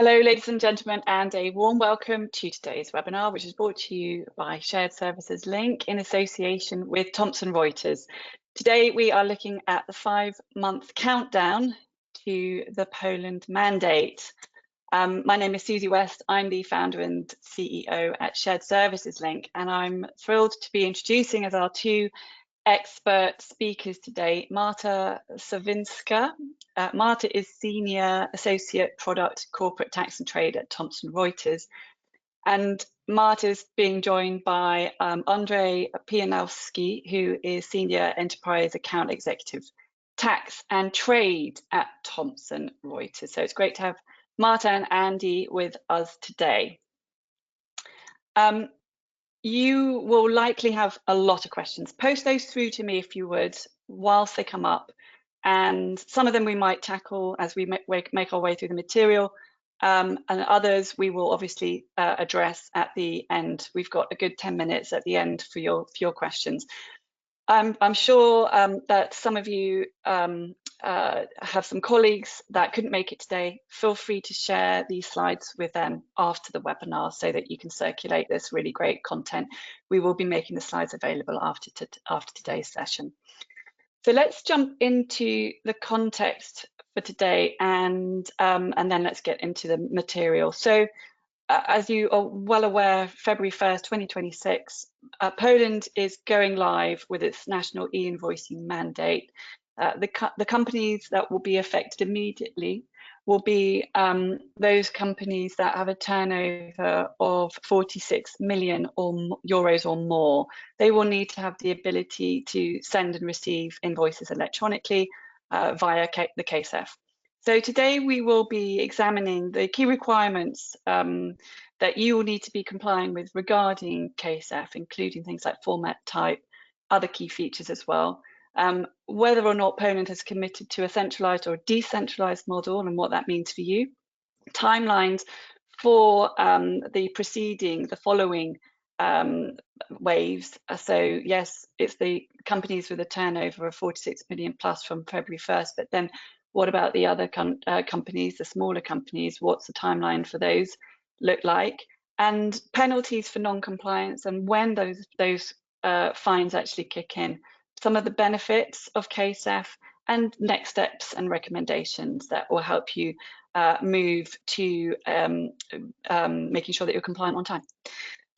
Hello, ladies and gentlemen, and a warm welcome to today's webinar, which is brought to you by Shared Services Link in association with Thomson Reuters. Today, we are looking at the 5-month countdown to the Poland mandate. My name is Susie West. I'm the founder and CEO at Shared Services Link, and I'm thrilled to be introducing as our two expert speakers today, Marta Sawinska. Marta is Senior Associate Product Corporate Tax and Trade at Thomson Reuters. And Marta is being joined by Andrzej Pianowski, who is Senior Enterprise Account Executive Tax and Trade at Thomson Reuters. So it's great to have Marta and Andy with us today. You will likely have a lot of questions. Post those through to me if you would, whilst they come up. And some of them we might tackle as we make our way through the material, and others we will obviously address at the end. We've got a good 10 minutes at the end for your questions. I'm sure that some of you have some colleagues that couldn't make it today. Feel free to share these slides with them after the webinar so that you can circulate this really great content. We will be making the slides available after today's session. So let's jump into the context for today, and then let's get into the material. So as you are well aware, February 1st, 2026, Poland is going live with its national e-invoicing mandate. The companies that will be affected immediately will be those companies that have a turnover of 46 million euros or more. They will need to have the ability to send and receive invoices electronically via the KSeF. So today we will be examining the key requirements that you will need to be complying with regarding KSeF, including things like format type, other key features as well. Whether or not Poland has committed to a centralized or decentralized model and what that means for you. Timelines for the following waves. So yes, it's the companies with a turnover of 46 million plus from February 1st, but then what about the other companies, the smaller companies? What's the timeline for those look like? And penalties for non-compliance and when those fines actually kick in. Some of the benefits of KSeF and next steps and recommendations that will help you move to making sure that you're compliant on time.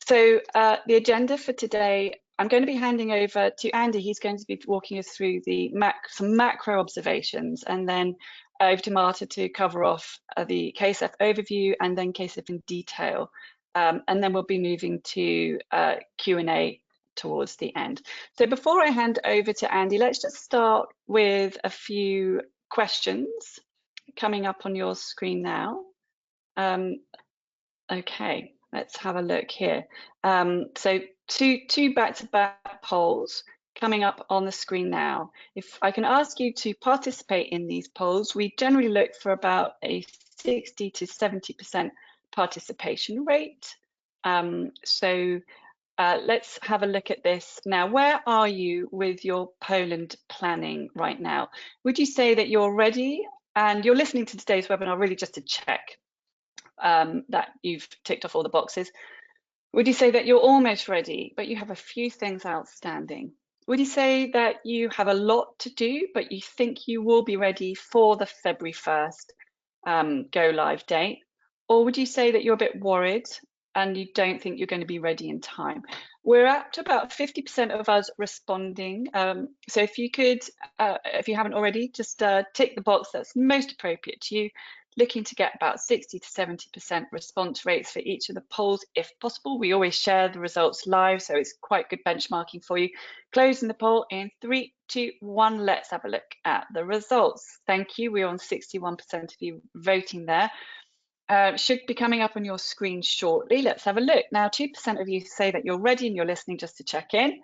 So the agenda for today, I'm going to be handing over to Andy. He's going to be walking us through some macro observations, and then over to Marta to cover off the KSeF overview and then KSeF in detail. And then we'll be moving to Q&A towards the end. So before I hand over to Andy, let's just start with a few questions coming up on your screen now. Okay, let's have a look here. So two back-to-back polls coming up on the screen now. If I can ask you to participate in these polls, we generally look for about a 60 to 70% participation rate. Let's have a look at this now. Where are you with your Poland planning right now? Would you say that you're ready and you're listening to today's webinar really just to check that you've ticked off all the boxes? Would you say that you're almost ready, but you have a few things outstanding? Would you say that you have a lot to do, but you think you will be ready for the February 1st go live date? Or would you say that you're a bit worried and you don't think you're going to be ready in time? We're up to about 50% of us responding. So if you could, if you haven't already, just tick the box that's most appropriate to you. Looking to get about 60 to 70% response rates for each of the polls, if possible. We always share the results live, so it's quite good benchmarking for you. Closing the poll in 3, 2, 1. Let's have a look at the results. Thank you. We're on 61% of you voting there. Should be coming up on your screen shortly. Let's have a look. Now, 2% of you say that you're ready and you're listening just to check in.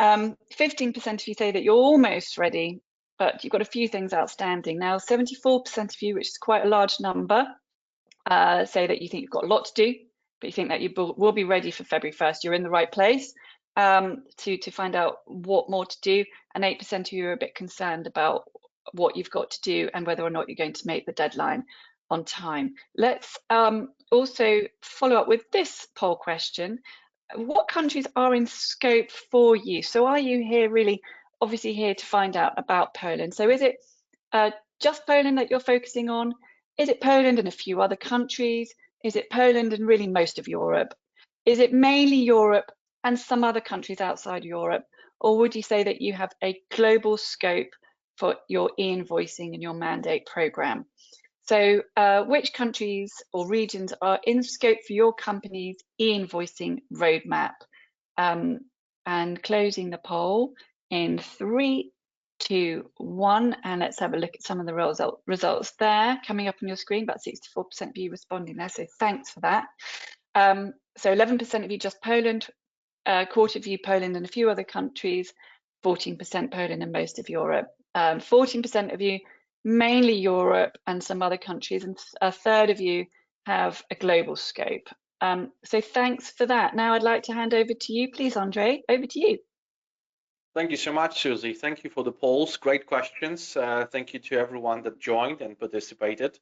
15% of you say that you're almost ready, but you've got a few things outstanding. Now, 74% of you, which is quite a large number, say that you think you've got a lot to do, but you think that you will be ready for February 1st. You're in the right place to find out what more to do. And 8% of you are a bit concerned about what you've got to do and whether or not you're going to make the deadline. on time. Let's also follow up with this poll question. What countries are in scope for you? So are you here really obviously here to find out about Poland? So is it just Poland that you're focusing on? Is it Poland and a few other countries? Is it Poland and really most of Europe? Is it mainly Europe and some other countries outside Europe? Or would you say that you have a global scope for your e-invoicing and your mandate program? So which countries or regions are in scope for your company's e-invoicing roadmap? And closing the poll in 3, 2, 1, and let's have a look at some of the results there coming up on your screen. About 64% of you responding there, so thanks for that. So 11% of you just Poland, a quarter of you Poland and a few other countries, 14% Poland and most of Europe, 14% of you mainly Europe and some other countries, and a third of you have a global scope. So thanks for that. Now I'd like to hand over to you, please, Andre. Over to you. Thank you so much, Susie. Thank you for the polls. Great questions. Thank you to everyone that joined and participated.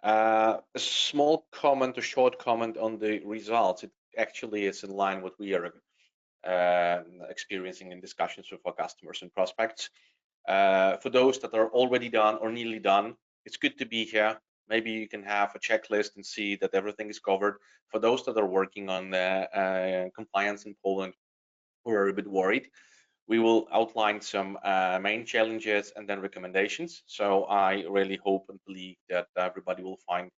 A small comment, a short comment on the results. It actually is in line with what we are experiencing in discussions with our customers and prospects. For those that are already done or nearly done, it's good to be here. Maybe you can have a checklist and see that everything is covered. For those that are working on compliance in Poland, who are a bit worried, we will outline some main challenges and then recommendations. So I really hope and believe that everybody will find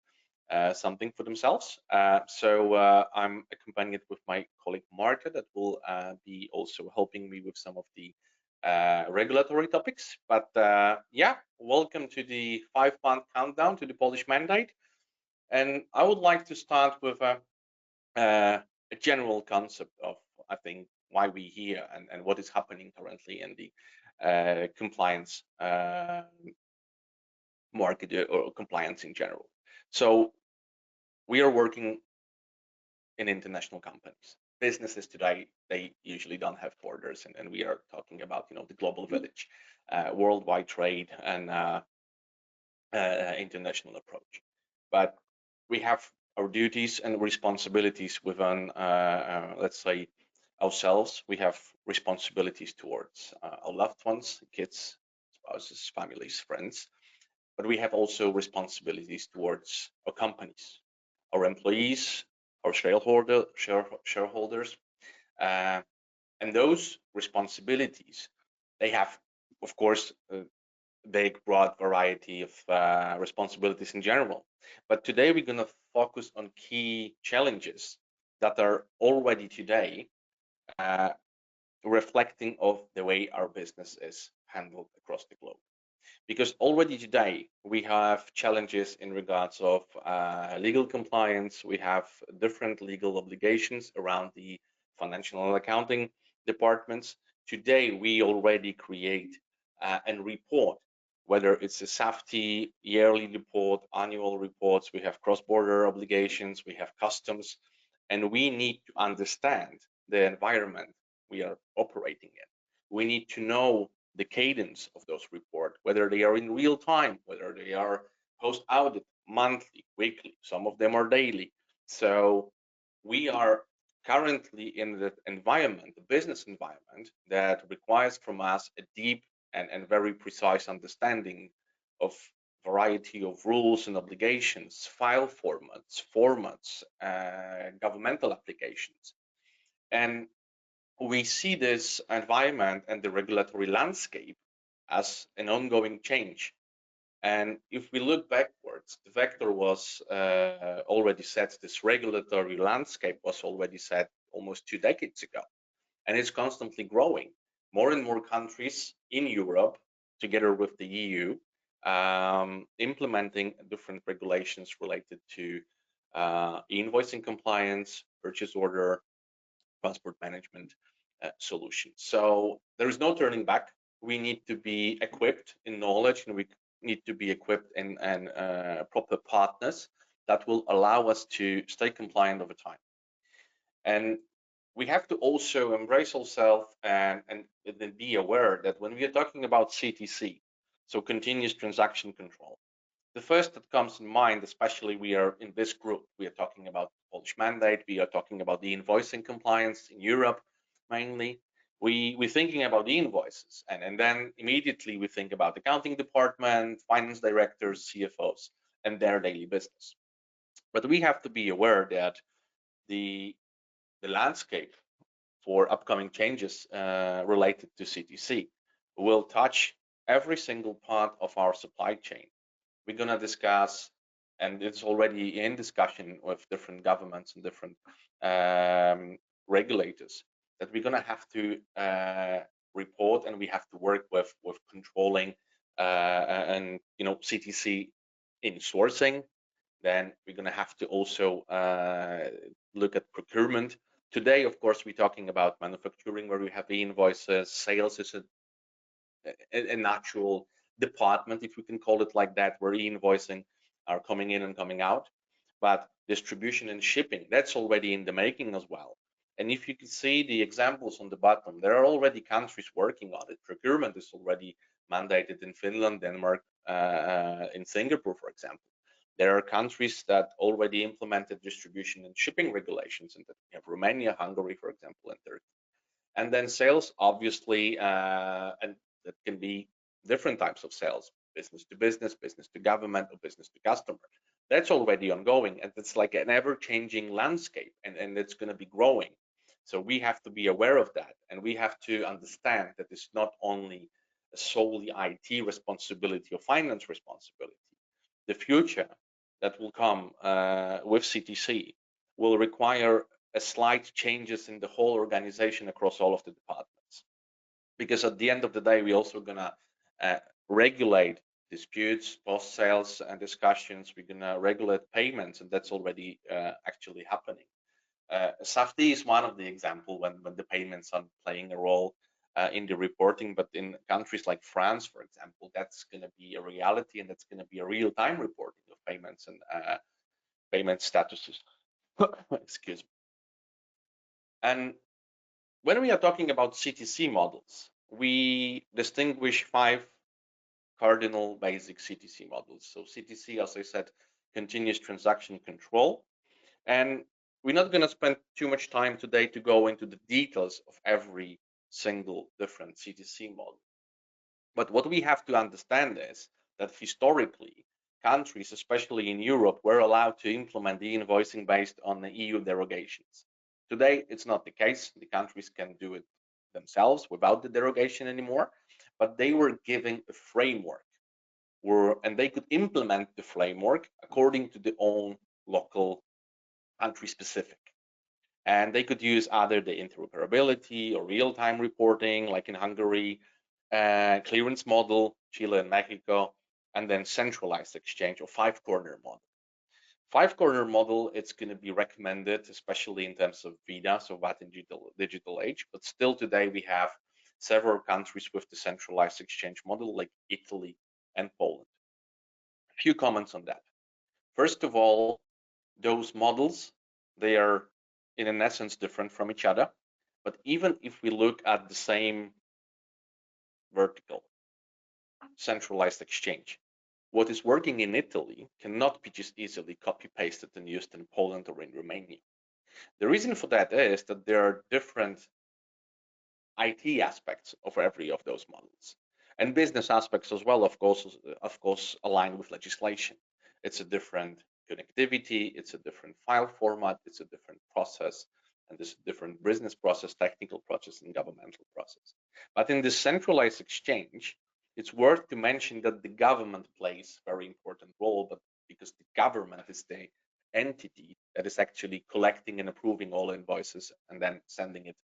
something for themselves. I'm accompanied with my colleague Marta that will be also helping me with some of the regulatory topics. But yeah, welcome to the 5-month countdown to the Polish mandate. And I would like to start with a general concept of, I think, why we're here and what is happening currently in the compliance market or compliance in general. So we are working in international companies. Businesses today, they usually don't have borders, and we are talking about, the global village, worldwide trade and international approach. But we have our duties and responsibilities within, let's say, ourselves. We have responsibilities towards our loved ones, kids, spouses, families, friends, but we have also responsibilities towards our companies, our employees, our shareholders, and those responsibilities, they have, of course, a big, broad variety of responsibilities in general. But today we're going to focus on key challenges that are already today reflecting of the way our business is handled across the globe. Because already today we have challenges in regards of legal compliance. We have different legal obligations around the financial and accounting departments. Today we already create and report, whether it's a safety yearly report, annual reports, we have cross-border obligations, we have customs, and we need to understand the environment we are operating in. We need to know the cadence of those reports, whether they are in real time, whether they are post-audit, monthly, weekly, some of them are daily. So we are currently in the environment, the business environment, that requires from us a deep and very precise understanding of variety of rules and obligations, file formats, governmental applications. And we see this environment and the regulatory landscape as an ongoing change. And if we look backwards, the vector was already set, this regulatory landscape was already set almost 2 decades ago, and it's constantly growing. More and more countries in Europe, together with the EU, implementing different regulations related to invoicing compliance, purchase order, transport management solutions. So there is no turning back. We need to be equipped in knowledge, and we need to be equipped in proper partners that will allow us to stay compliant over time. And we have to also embrace ourselves and be aware that when we are talking about CTC, so continuous transaction control, the first that comes in mind, especially we are in this group, we are talking about Polish mandate, we are talking about the invoicing compliance in Europe mainly. We're thinking about the invoices, and then immediately we think about accounting department, finance directors, CFOs, and their daily business. But we have to be aware that the landscape for upcoming changes related to CTC will touch every single part of our supply chain. We're going to discuss, and it's already in discussion with different governments and different regulators, that we're going to have to report, and we have to work with controlling and CTC in sourcing. Then we're going to have to also look at procurement. Today, of course, we're talking about manufacturing, where we have the invoices. Sales is a natural department, if we can call it like that, where e-invoicing are coming in and coming out. But distribution and shipping, that's already in the making as well. And if you can see the examples on the bottom, there are already countries working on it. Procurement is already mandated in Finland, Denmark, in Singapore, for example. There are countries that already implemented distribution and shipping regulations, and that we have Romania, Hungary, for example, and Turkey. And then sales, obviously, and that can be different types of sales, business to business, business to government, or business to customer. That's already ongoing, and it's like an ever-changing landscape, and it's going to be growing. So we have to be aware of that, and we have to understand that it's not only a solely IT responsibility or finance responsibility. The future that will come with CTC will require a slight changes in the whole organization across all of the departments, because at the end of the day, we're also gonna regulate disputes, post sales and discussions. We're gonna regulate payments, and that's already actually happening. SAFTI is one of the example when the payments are playing a role in the reporting, but in countries like France, for example, that's going to be a reality, and that's going to be a real-time reporting of payments and payment statuses. Excuse me. And when we are talking about CTC models, we distinguish 5 cardinal basic CTC models. So CTC, as I said, continuous transaction control. And we're not going to spend too much time today to go into the details of every single different CTC model. But what we have to understand is that historically, countries, especially in Europe, were allowed to implement the invoicing based on the EU derogations. Today, it's not the case. The countries can do it themselves without the derogation anymore, but they were given a framework, and they could implement the framework according to their own local country specific. And they could use either the interoperability or real-time reporting, like in Hungary, clearance model, Chile and Mexico, and then centralized exchange or 5-corner model. 5-corner model, it's going to be recommended, especially in terms of VIDA, so VAT in digital age. But still today, we have several countries with the centralized exchange model, like Italy and Poland. A few comments on that. First of all, those models, they are in essence different from each other. But even if we look at the same vertical, centralized exchange, what is working in Italy cannot be just easily copy-pasted and used in Poland or in Romania. The reason for that is that there are different IT aspects of every of those models, and business aspects as well, of course, aligned with legislation. It's a different connectivity, it's a different file format, it's a different process, and there's a different business process, technical process, and governmental process. But in this centralized exchange, it's worth to mention that the government plays a very important role, but because the government is the entity that is actually collecting and approving all invoices and then sending it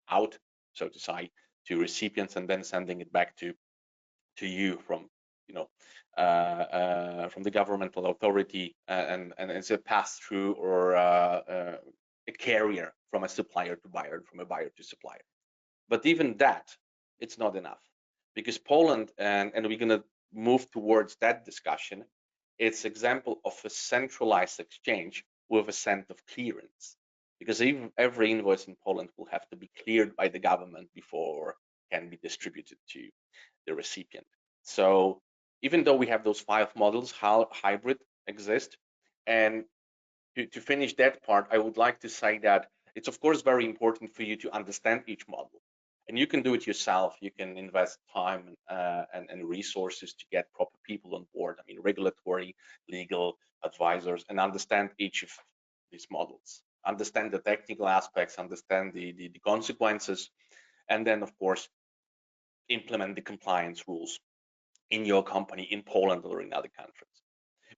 out, so to say, to recipients, and then sending it back to you from from the governmental authority, and it's a pass-through or a carrier from a supplier to buyer, from a buyer to supplier. But even that, it's not enough, because Poland, and we're going to move towards that discussion, it's example of a centralized exchange with a cent of clearance, because even every invoice in Poland will have to be cleared by the government before can be distributed to the recipient. So even though we have those 5 models, how hybrid exist. And to finish that part, I would like to say that it's of course very important for you to understand each model, and you can do it yourself. You can invest time and resources to get proper people on board. I mean, regulatory, legal advisors, and understand each of these models, understand the technical aspects, understand the consequences, and then of course implement the compliance rules in your company in Poland or in other countries.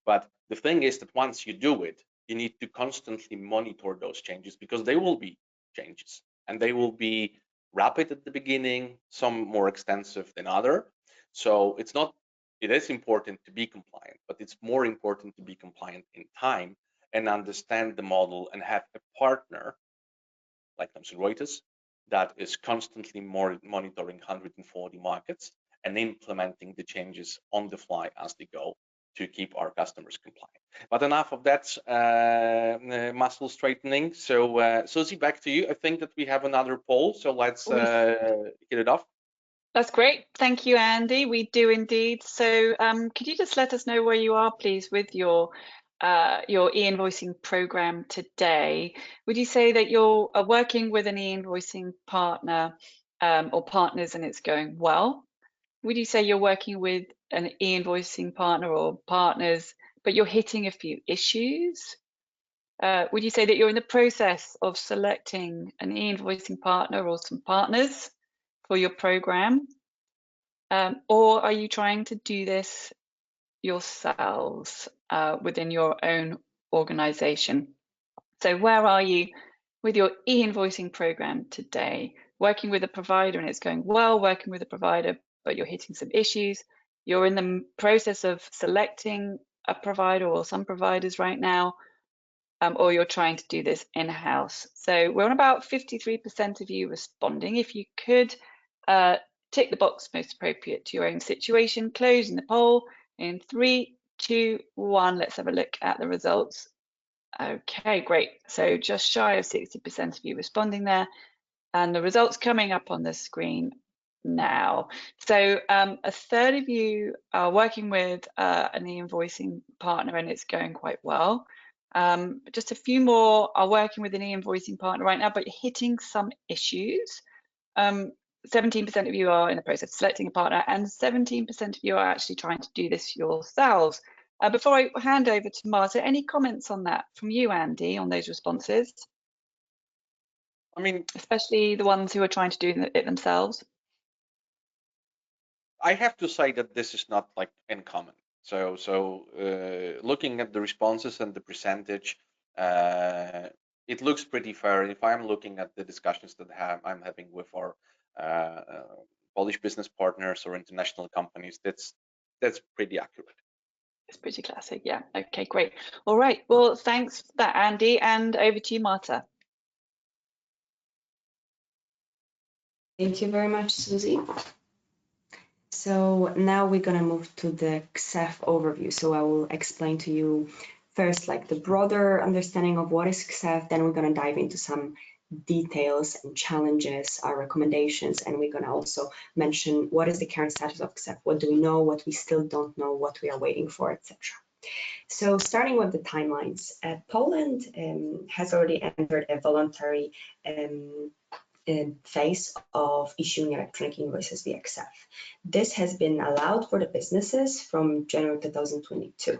But the thing is that once you do it, you need to constantly monitor those changes, because they will be changes and they will be rapid at the beginning, some more extensive than other. So it is important to be compliant, but it's more important to be compliant in time and understand the model and have a partner like Thomson Reuters that is constantly monitoring 140 markets and implementing the changes on the fly as they go to keep our customers compliant. But enough of that muscle straightening. So Susie, back to you. I think that we have another poll, so let's get it off. That's great. Thank you, Andy. We do indeed. So could you just let us know where you are, please, with your e-invoicing program today? Would you say that you're working with an e-invoicing partner or partners and it's going well? Would you say you're working with an e-invoicing partner or partners, but you're hitting a few issues? Would you say that you're in the process of selecting an e-invoicing partner or some partners for your program? Or are you trying to do this yourselves within your own organization? So where are you with your e-invoicing program today? Working with a provider and it's going well, working with a provider, but you're hitting some issues. You're in the process of selecting a provider or some providers right now, or you're trying to do this in-house. So we're on about 53% of you responding. If you could tick the box most appropriate to your own situation, closing the poll in 3, 2, 1. Let's have a look at the results. Okay, great. So just shy of 60% of you responding there, and the results coming up on the screen now. So a third of you are working with an e-invoicing partner and it's going quite well. Just a few more are working with an e-invoicing partner right now, but hitting some issues. 17% of you are in the process of selecting a partner, and 17% of you are actually trying to do this yourselves. Before I hand over to Marta, any comments on that from you, Andy, on those responses? I mean, especially the ones who are trying to do it themselves. I have to say that this is not like uncommon. So looking at the responses and the percentage, it looks pretty fair. If I'm looking at the discussions that I'm having with our Polish business partners or international companies, that's pretty accurate. It's pretty classic, yeah. Okay, great. All right, well, thanks for that, Andy, and over to you, Marta. Thank you very much, Susie. So now we're going to move to the KSeF overview. So I will explain to you first like the broader understanding of what is KSeF, then we're going to dive into some details and challenges, our recommendations, and we're going to also mention what is the current status of KSeF, what do we know, what we still don't know, what we are waiting for, etc. So starting with the timelines, Poland has already entered a voluntary phase of issuing electronic invoices via KSeF. This has been allowed for the businesses from January 2022.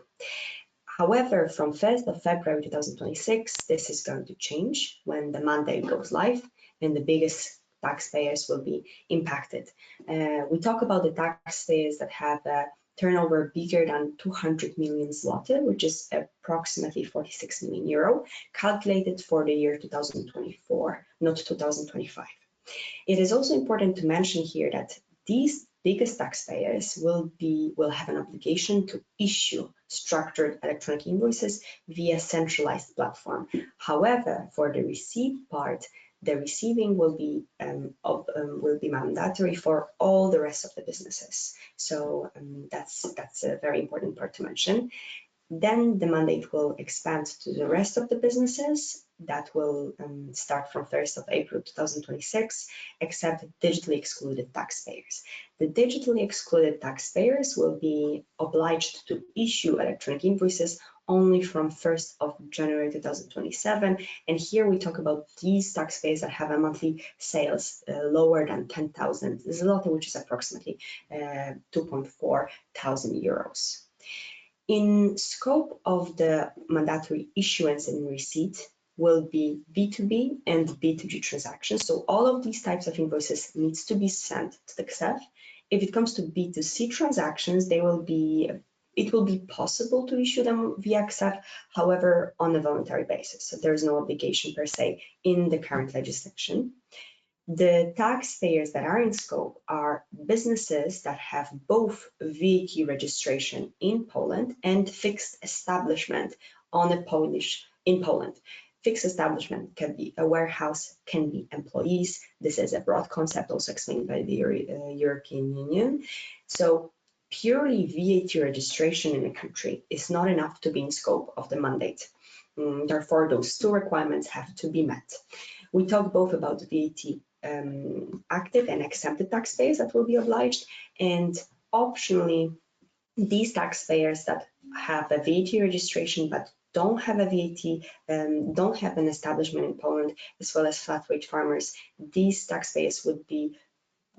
However, from 1st of February 2026, this is going to change when the mandate goes live and the biggest taxpayers will be impacted. We talk about the taxpayers that have a turnover bigger than 200 million zloty, which is approximately 46 million euro, calculated for the year 2024, not 2025. It is also important to mention here that these biggest taxpayers will have an obligation to issue structured electronic invoices via centralized platform. However, for the receipt part, the receiving will be mandatory for all the rest of the businesses. So that's a very important part to mention. Then the mandate will expand to the rest of the businesses. That will start from 1st of April 2026, except digitally excluded taxpayers. The digitally excluded taxpayers will be obliged to issue electronic invoices only from 1st of January 2027. And here we talk about these taxpayers that have a monthly sales lower than 10,000 zloty, which is approximately 2.4 thousand euros. In scope of the mandatory issuance and receipt will be B2B and B2G transactions. So all of these types of invoices needs to be sent to the KSeF. If it comes to B2C transactions, it will be possible to issue them via KSeF, however, on a voluntary basis. So there is no obligation per se in the current legislation. The taxpayers that are in scope are businesses that have both VAT registration in Poland and fixed establishment in Poland. Fixed establishment can be a warehouse, can be employees. This is a broad concept also explained by the European Union. So purely VAT registration in a country is not enough to be in scope of the mandate. Therefore, those two requirements have to be met. We talk both about VAT active and exempted taxpayers that will be obliged, and optionally, these taxpayers that have a VAT registration but don't have a VAT, don't have an establishment in Poland, as well as flat rate farmers, these taxpayers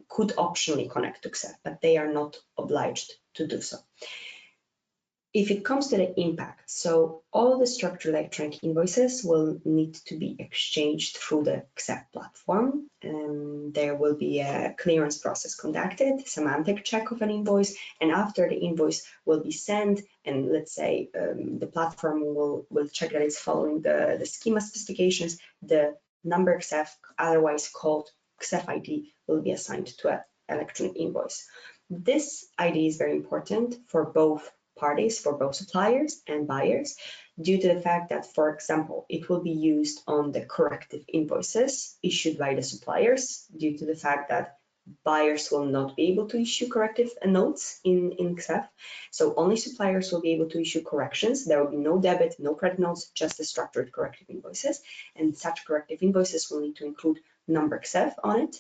could optionally connect to KSeF, but they are not obliged to do so. If it comes to the impact, so all the structured electronic invoices will need to be exchanged through the KSeF platform. There will be a clearance process conducted, semantic check of an invoice, and after the invoice will be sent, and let's say the platform will check that it's following the schema specifications, the number KSeF, otherwise called KSeF ID, will be assigned to an electronic invoice. This ID is very important for both parties, for both suppliers and buyers, due to the fact that, for example, it will be used on the corrective invoices issued by the suppliers, due to the fact that buyers will not be able to issue corrective notes in KSeF. So only suppliers will be able to issue corrections. There will be no debit, no credit notes, just the structured corrective invoices. And such corrective invoices will need to include number KSeF on it.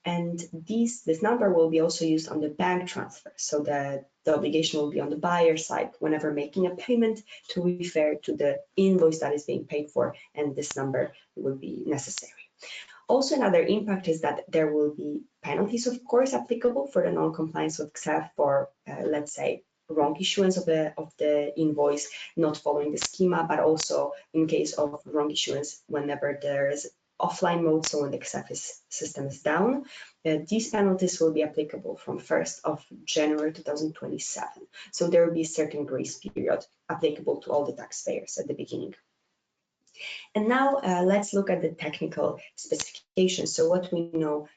And this number will be also used on the bank transfer. So the obligation will be on the buyer side whenever making a payment to refer to the invoice that is being paid for, and this number will be necessary. Also, another impact is that there will be penalties, of course, applicable for the non-compliance with KSeF for, let's say, wrong issuance of the invoice, not following the schema, but also in case of wrong issuance whenever there is offline mode, so when the KSeF system is down. These penalties will be applicable from 1st of January 2027. So there will be a certain grace period applicable to all the taxpayers at the beginning. And now let's look at the technical specifications. So what we know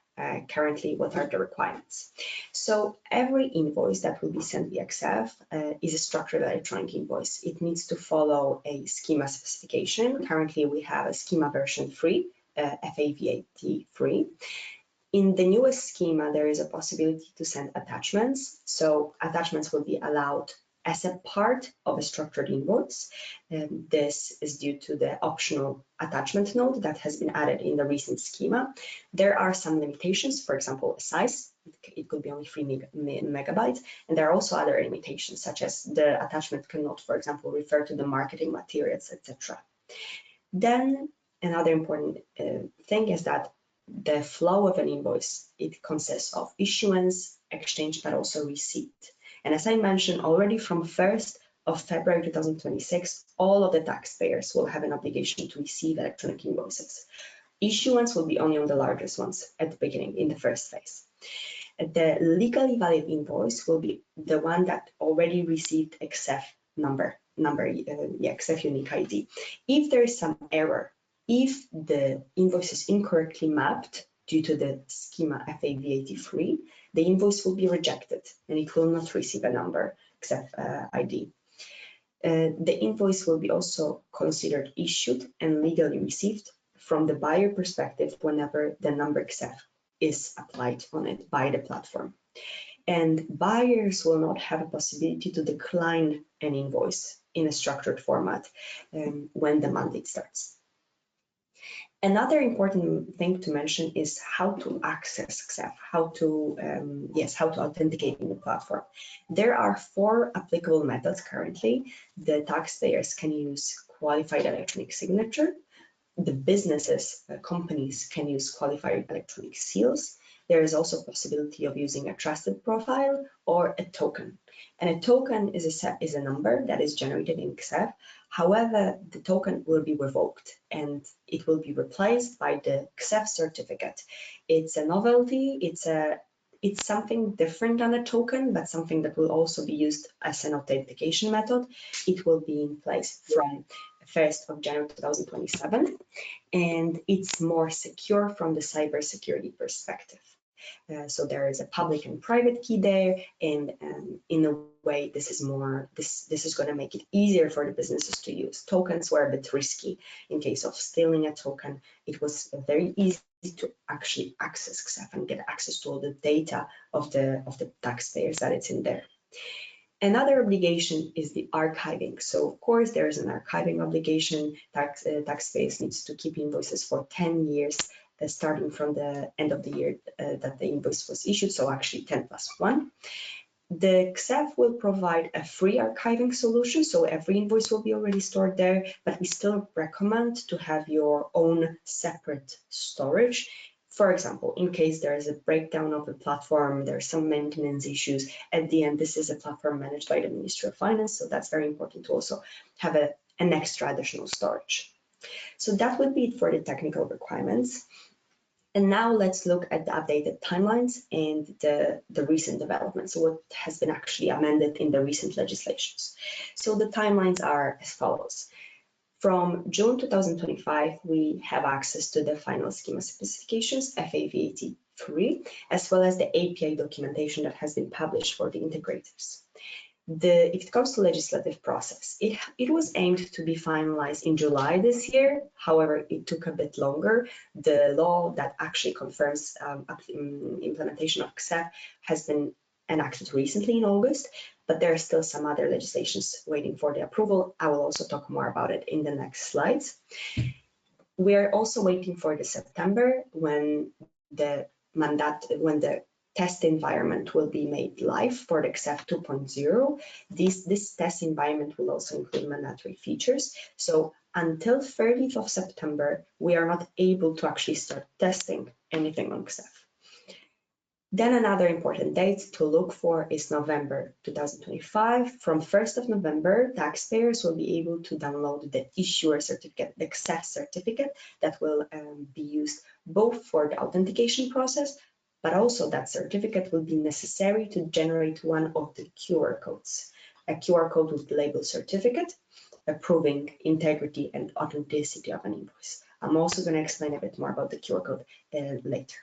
currently, what are the requirements? So every invoice that will be sent via KSeF is a structured electronic invoice. It needs to follow a schema specification. Currently, we have a schema version 3. FAVAT3. In the newest schema, there is a possibility to send attachments. So attachments will be allowed as a part of a structured invoice. This is due to the optional attachment node that has been added in the recent schema. There are some limitations, for example, size. It could be only 3 megabytes. And there are also other limitations, such as the attachment cannot, for example, refer to the marketing materials, etc. Then another important thing is that the flow of an invoice, it consists of issuance, exchange, but also receipt. And as I mentioned already, from 1st of February 2026, all of the taxpayers will have an obligation to receive electronic invoices. Issuance will be only on the largest ones at the beginning, in the first phase. The legally valid invoice will be the one that already received a KSeF KSeF unique ID. If there is some error, if the invoice is incorrectly mapped due to the schema FAVAT3, the invoice will be rejected and it will not receive a number KSeF ID. The invoice will be also considered issued and legally received from the buyer perspective whenever the number KSeF is applied on it by the platform. and buyers will not have a possibility to decline an invoice in a structured format when the mandate starts. Another important thing to mention is how to access KSeF, how to authenticate in the platform. There are 4 applicable methods currently. The taxpayers can use qualified electronic signature. The businesses, companies can use qualified electronic seals. There is also a possibility of using a trusted profile or a token. And a token is a number that is generated in KSeF. However, the token will be revoked and it will be replaced by the KSeF certificate. It's a novelty, it's something different than a token, but something that will also be used as an authentication method. It will be in place from 1st of January 2027, and it's more secure from the cybersecurity perspective. So there is a public and private key there, and in a way, this is going to make it easier for the businesses to use. Tokens were a bit risky. In case of stealing a token, it was very easy to actually access KSeF and get access to all the data of the taxpayers that it's in there. Another obligation is the archiving. So of course, there is an archiving obligation. Taxpayers needs to keep invoices for 10 years, starting from the end of the year that the invoice was issued, so actually 10+1. The KSeF will provide a free archiving solution, so every invoice will be already stored there, but we still recommend to have your own separate storage. For example, in case there is a breakdown of the platform, there are some maintenance issues, at the end, this is a platform managed by the Ministry of Finance, so that's very important to also have an extra additional storage. So that would be it for the technical requirements. And now let's look at the updated timelines and the recent developments, so what has been actually amended in the recent legislations. So the timelines are as follows. From June 2025, we have access to the final schema specifications, FAVAT3, as well as the API documentation that has been published for the integrators. If it comes to legislative process, it was aimed to be finalized in July this year. However, it took a bit longer. The law that actually confirms implementation of KSeF has been enacted recently in August, but there are still some other legislations waiting for the approval. I will also talk more about it in the next slides. We are also waiting for the September when the test environment will be made live for the KSeF 2.0. This test environment will also include mandatory features. So until 30th of September, we are not able to actually start testing anything on KSeF. Then another important date to look for is November 2025. From 1st of November, taxpayers will be able to download the issuer certificate, the KSeF certificate that will be used both for the authentication process, but also that certificate will be necessary to generate one of the QR codes, a QR code with the label certificate, proving integrity and authenticity of an invoice. I'm also going to explain a bit more about the QR code later.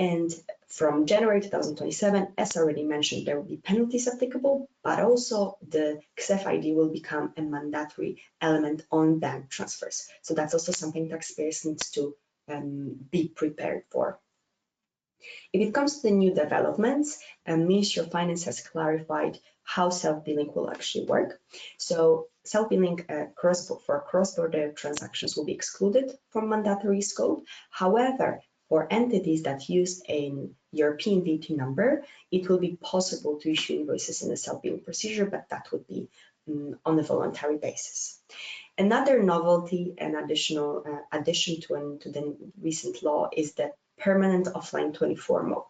And from January 2027, as already mentioned, there will be penalties applicable, but also the KSeF ID will become a mandatory element on bank transfers. So that's also something taxpayers need to be prepared for. If it comes to the new developments, Ministry of Finance has clarified how self-billing will actually work. So self-billing for cross-border transactions will be excluded from mandatory scope. However, for entities that use a European VAT number, it will be possible to issue invoices in a self-billing procedure, but that would be on a voluntary basis. Another novelty and additional addition to the recent law is the permanent offline 24 mode.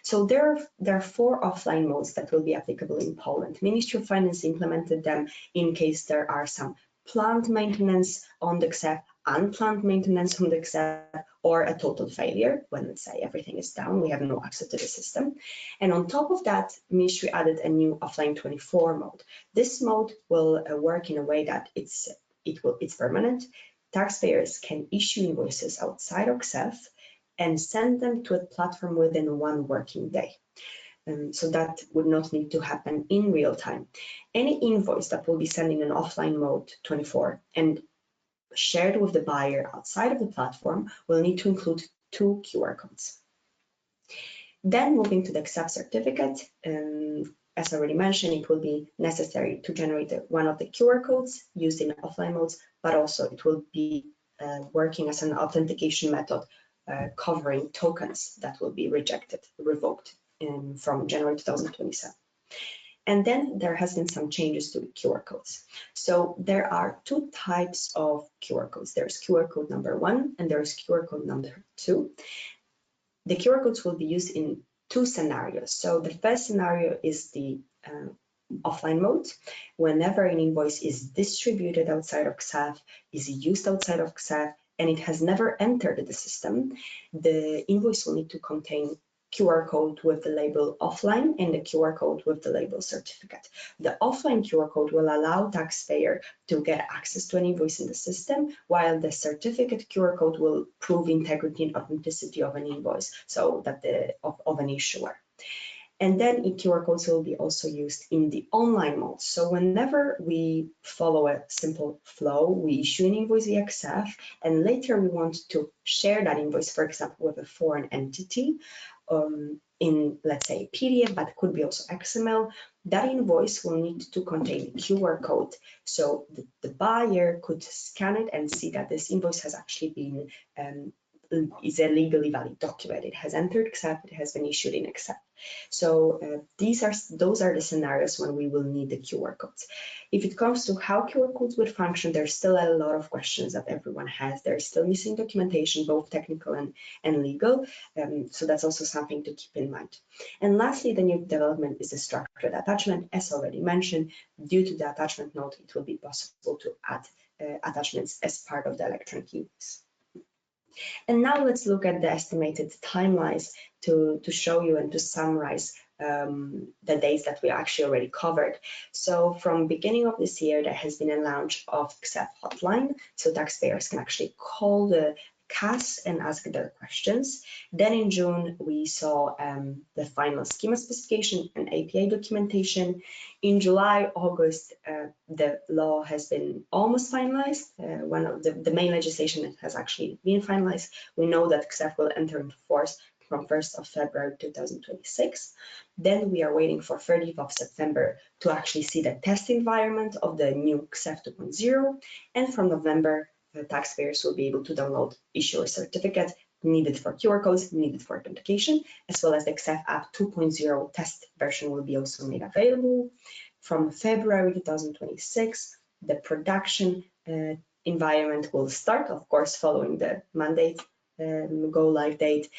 So there are 4 offline modes that will be applicable in Poland. Ministry of Finance implemented them in case there are some planned maintenance on the KSeF, unplanned maintenance on the KSeF, or a total failure when, let's say, everything is down, we have no access to the system. And on top of that, Ministry added a new offline 24 mode. This mode will work in a way that it's permanent. Taxpayers can issue invoices outside of KSeF and send them to a platform within 1 working day. So that would not need to happen in real time. Any invoice that will be sent in an offline mode 24 and shared with the buyer outside of the platform will need to include 2 QR codes. Then moving to the KSeF certificate, as already mentioned, it will be necessary to generate one of the QR codes used in offline modes, but also it will be working as an authentication method covering tokens that will be revoked from January 2027. And then there has been some changes to the QR codes. So there are two types of QR codes. There's QR code number 1 and there's QR code number 2. The QR codes will be used in two scenarios. So the first scenario is the offline mode. Whenever an invoice is distributed outside of KSeF, is used outside of KSeF, and it has never entered the system, the invoice will need to contain QR code with the label offline and the QR code with the label certificate. The offline QR code will allow taxpayer to get access to an invoice in the system, while the certificate QR code will prove integrity and authenticity of an invoice, so that of an issuer. And then QR codes will be also used in the online mode. So whenever we follow a simple flow, we issue an invoice via KSeF, and later we want to share that invoice, for example, with a foreign entity in, let's say, PDF, but it could be also XML, that invoice will need to contain a QR code. So the buyer could scan it and see that this invoice has actually been is a legally valid document. It has entered KSeF, it has been issued in KSeF. So those are the scenarios when we will need the QR codes. If it comes to how QR codes would function, there's still a lot of questions that everyone has. There's still missing documentation, both technical and legal. So that's also something to keep in mind. And lastly, the new development is the structured attachment. As already mentioned, due to the attachment note, it will be possible to add attachments as part of the electronic invoice. And now let's look at the estimated timelines to show you and to summarize the dates that we actually already covered. So from beginning of this year, there has been a launch of KSeF hotline, so taxpayers can actually call the CAS and ask their questions. Then in June, we saw the final schema specification and API documentation. In July, August, the law has been almost finalized. One of the main legislation has actually been finalized. We know that KSeF will enter into force from 1st of February 2026. Then we are waiting for 30th of September to actually see the test environment of the new KSeF 2.0. And from November, taxpayers will be able to download issuer certificate needed for QR codes, needed for authentication, as well as the KSeF app 2.0 test version will be also made available. From February 2026, the production environment will start, of course, following the mandate go live date,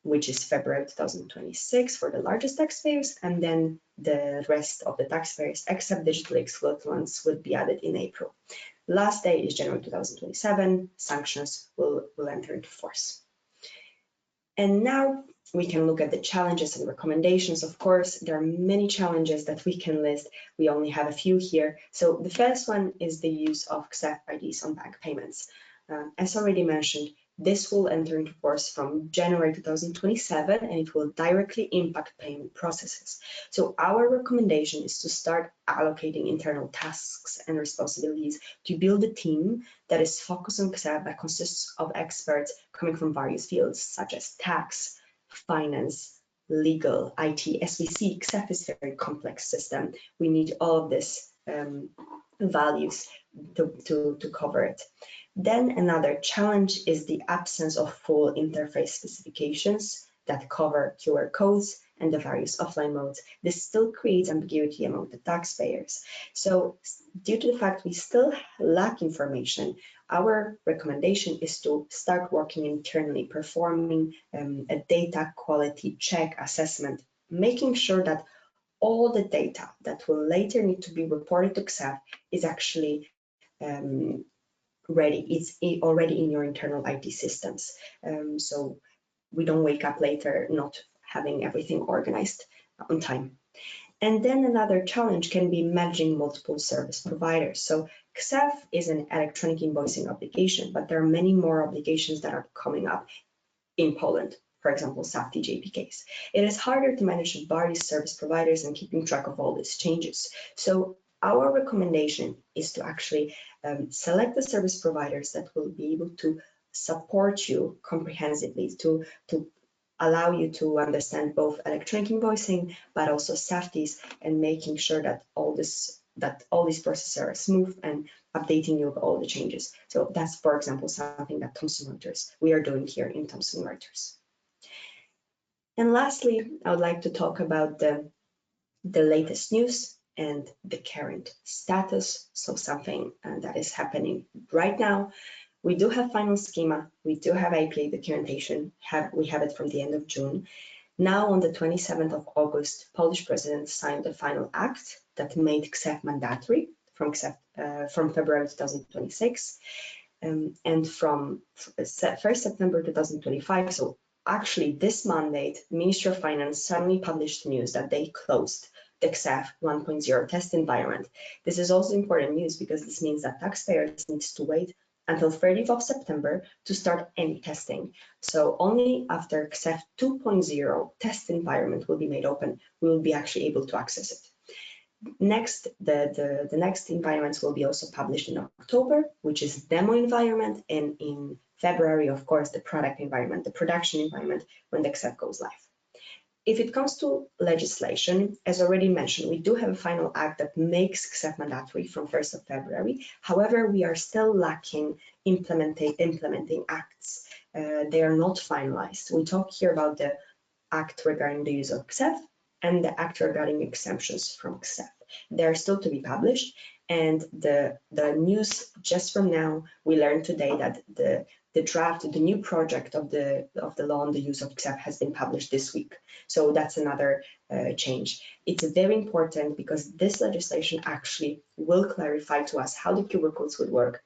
which is February 2026 for the largest taxpayers, and then the rest of the taxpayers, except digitally excluded ones, would be added in April. Last day is January 2027, sanctions will enter into force. And now we can look at the challenges and recommendations. Of course, there are many challenges that we can list. We only have a few here. So the first one is the use of KSeF IDs on bank payments. As already mentioned, this will enter into force from January 2027, and it will directly impact payment processes. So our recommendation is to start allocating internal tasks and responsibilities to build a team that is focused on KSeF that consists of experts coming from various fields such as tax, finance, legal, IT. As we see, KSeF is a very complex system. We need all of this values to cover it. Then another challenge is the absence of full interface specifications that cover QR codes and the various offline modes. This still creates ambiguity among the taxpayers. So due to the fact we still lack information, our recommendation is to start working internally, performing a data quality check assessment, making sure that all the data that will later need to be reported to KSeF is actually ready. It's already in your internal IT systems. So we don't wake up later not having everything organized on time. And then another challenge can be managing multiple service providers. So KSeF is an electronic invoicing application, but there are many more obligations that are coming up in Poland. For example, SAFTI JPKs. It is harder to manage various service providers and keeping track of all these changes. So our recommendation is to actually select the service providers that will be able to support you comprehensively, to allow you to understand both electronic invoicing, but also safeties, and making sure that all these processes are smooth and updating you of all the changes. So that's, for example, something that Thomson Reuters, we are doing here in Thomson Reuters. And lastly, I would like to talk about the latest news and the current status. So something that is happening right now. We do have final schema. We do have APA documentation. We have it from the end of June. Now on the 27th of August, Polish president signed the final act that made KSeF mandatory from February 2026. And from 1st September 2025, so actually this mandate, Ministry of Finance suddenly published news that they closed the KSeF 1.0 test environment. This is also important news because this means that taxpayers need to wait until 30th of September to start any testing. So only after KSeF 2.0 test environment will be made open, we will be actually able to access it. Next, the next environments will be also published in October, which is demo environment, and in February, of course, the product environment, the production environment, when the KSeF goes live. If it comes to legislation, as already mentioned, we do have a final act that makes KSeF mandatory from 1st of February. However, we are still lacking implementing acts. They are not finalized. We talk here about the act regarding the use of KSeF and the act regarding exemptions from KSeF. They are still to be published, and the news just from now, we learned today that the draft, the new project of the law on the use of KSeF has been published this week. So that's another change. It's very important because this legislation actually will clarify to us how the QR codes would work,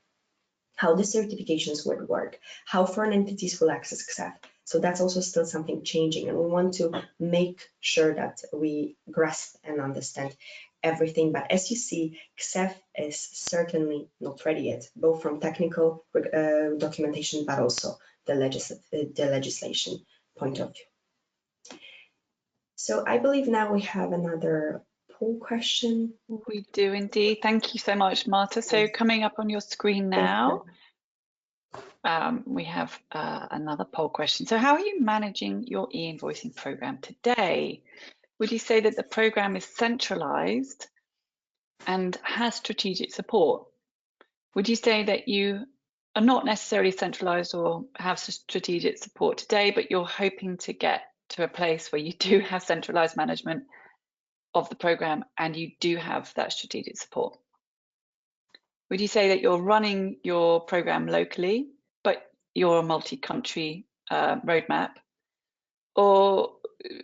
how the certifications would work, how foreign entities will access KSeF. So that's also still something changing, and we want to make sure that we grasp and understand everything. But as you see, KSeF is certainly not ready yet, both from technical documentation, but also the legislation point of view. So I believe now we have another poll question. We do indeed. Thank you so much, Marta. So coming up on your screen now, we have another poll question. So how are you managing your e-invoicing program today? Would you say that the program is centralized and has strategic support? Would you say that you are not necessarily centralized or have strategic support today, but you're hoping to get to a place where you do have centralized management of the program and you do have that strategic support? Would you say that you're running your program locally, but you're a multi-country roadmap? Or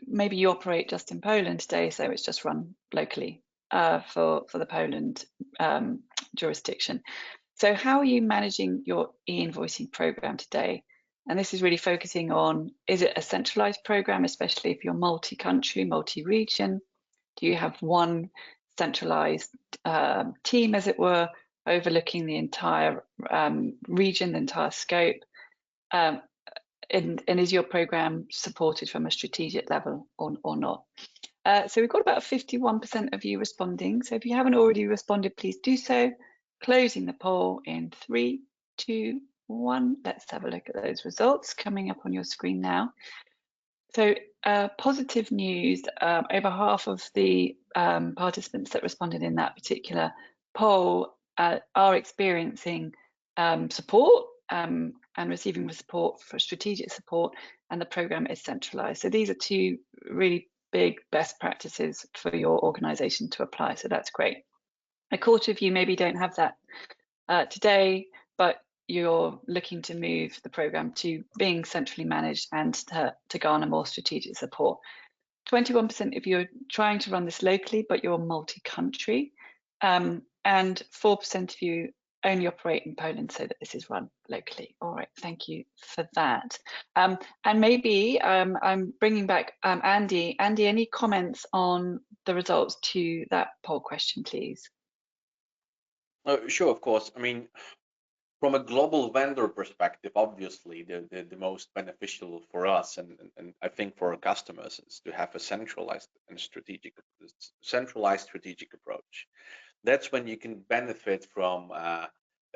maybe you operate just in Poland today, so it's just run locally for the Poland jurisdiction. So how are you managing your e-invoicing program today? And this is really focusing on, is it a centralized program, especially if you're multi-country, multi-region? Do you have one centralized team, as it were, overlooking the entire region, the entire scope? And is your program supported from a strategic level or not? So we've got about 51% of you responding. So if you haven't already responded, please do so. Closing the poll in 3, 2, 1. Let's have a look at those results coming up on your screen now. So positive news, over half of the participants that responded in that particular poll are experiencing support and receiving support for strategic support, and the program is centralized. So these are two really big best practices for your organization to apply. So that's great. A quarter of you maybe don't have that today, but you're looking to move the program to being centrally managed and to garner more strategic support. 21% of you are trying to run this locally, but you're multi-country, and 4% of you only operate in Poland, so that this is run locally. All right, thank you for that. And maybe I'm bringing back Andy. Andy, any comments on the results to that poll question, please? Sure, of course. I mean, from a global vendor perspective, obviously, the most beneficial for us and I think for our customers is to have a centralized strategic approach. That's when you can benefit from a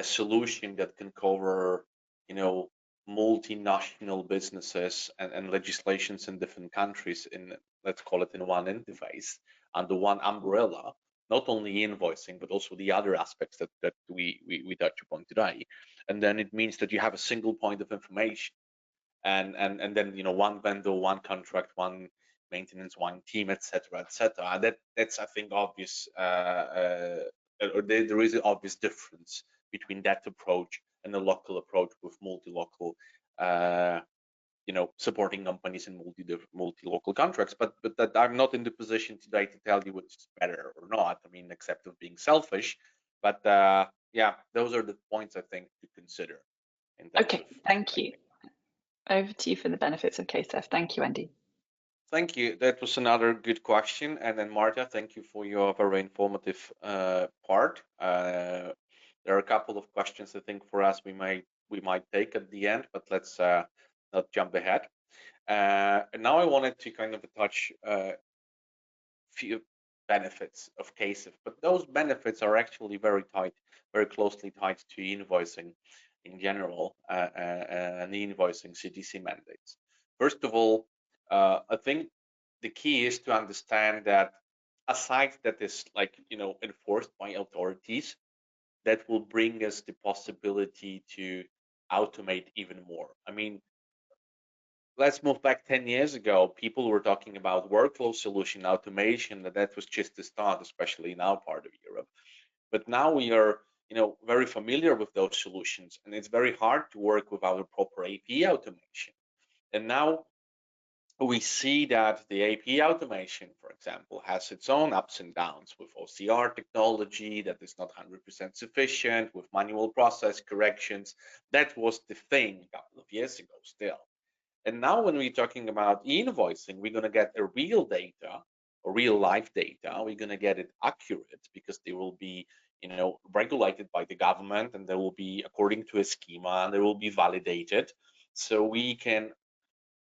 solution that can cover, multinational businesses and legislations in different countries in, let's call it, in one interface under one umbrella, not only invoicing but also the other aspects that we touch upon today. And then it means that you have a single point of information, and then, you know, one vendor, one contract, one maintenance, one team, etc., etc. That's, I think, obvious, or there is an obvious difference between that approach and the local approach with multi-local, you know, supporting companies in multi-local contracts. But that I'm not in the position today to tell you what's better or not. I mean, except of being selfish. But yeah, those are the points I think to consider. In terms Okay, of thank you. Over to you for the benefits of KSeF. Thank you, Andy. Thank you. That was another good question. And then Marta, thank you for your very informative part. There are a couple of questions I think for us we might take at the end, but let's not jump ahead. And now I wanted to kind of touch a few benefits of KSeF, but those benefits are actually very closely tied to invoicing in general, and the invoicing CTC mandates. First of all, I think the key is to understand that a site that is, like, you know, enforced by authorities, that will bring us the possibility to automate even more. I mean, let's move back 10 years ago. People were talking about workflow solution automation, that was just the start, especially in our part of Europe. But now we are, you know, very familiar with those solutions, and it's very hard to work without a proper AP automation. And now we see that the AP automation, for example, has its own ups and downs with OCR technology that is not 100% sufficient, with manual process corrections. That was the thing a couple of years ago still. And now when we're talking about invoicing, we're going to get a real data, or real life data. We're going to get it accurate because they will be, you know, regulated by the government, and they will be according to a schema, and they will be validated. So we can